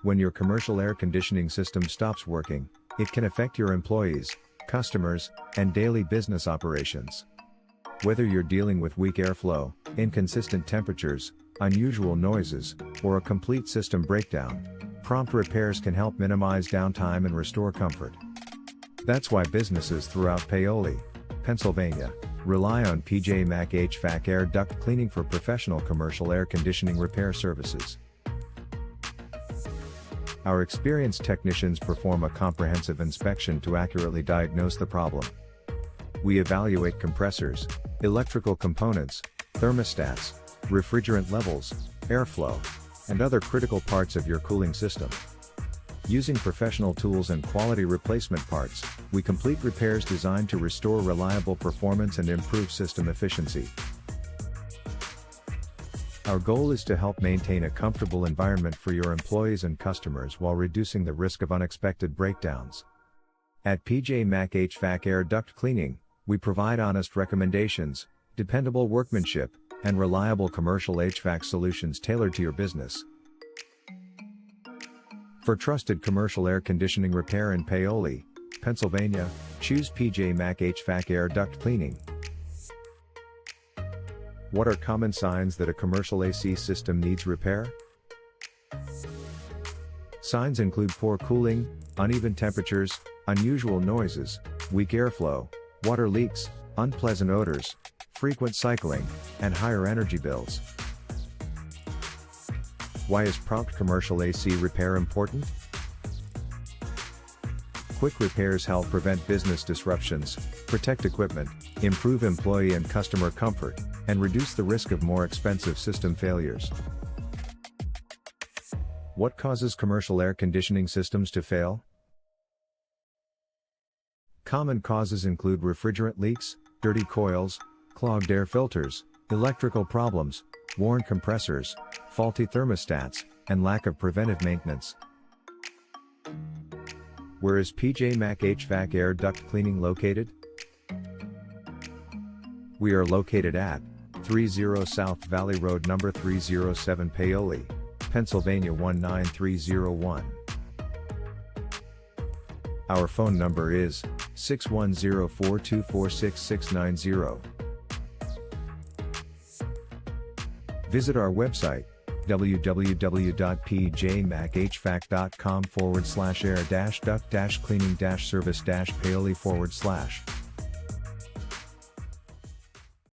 When your commercial air conditioning system stops working, it can affect your employees, customers, and daily business operations. Whether you're dealing with weak airflow, inconsistent temperatures, unusual noises, or a complete system breakdown, prompt repairs can help minimize downtime and restore comfort. That's why businesses throughout Paoli, Pennsylvania, rely on PJ Mac HVAC air duct cleaning for professional commercial air conditioning repair services. Our experienced technicians perform a comprehensive inspection to accurately diagnose the problem. We evaluate compressors, electrical components, thermostats, refrigerant levels, airflow, and other critical parts of your cooling system. Using professional tools and quality replacement parts, we complete repairs designed to restore reliable performance and improve system efficiency. Our goal is to help maintain a comfortable environment for your employees and customers while reducing the risk of unexpected breakdowns. At PJ Mac HVAC Air Duct Cleaning, we provide honest recommendations, dependable workmanship, and reliable commercial HVAC solutions tailored to your business. For trusted commercial air conditioning repair in Paoli, Pennsylvania, choose PJ Mac HVAC Air Duct Cleaning. What are common signs that a commercial AC system needs repair? Signs include poor cooling, uneven temperatures, unusual noises, weak airflow, water leaks, unpleasant odors, frequent cycling, and higher energy bills. Why is prompt commercial AC repair important? Quick repairs help prevent business disruptions, protect equipment, improve employee and customer comfort, and reduce the risk of more expensive system failures. What causes commercial air conditioning systems to fail? Common causes include refrigerant leaks, dirty coils, clogged air filters, electrical problems, worn compressors, faulty thermostats, and lack of preventive maintenance. Where is PJ Mac HVAC Air Duct Cleaning located? We are located at 30 South Valley Road number 307 Paoli, Pennsylvania 19301. Our phone number is 610-424-6690. Visit our website, www.pjmachvac.com/air-duct-cleaning-service-paoli/.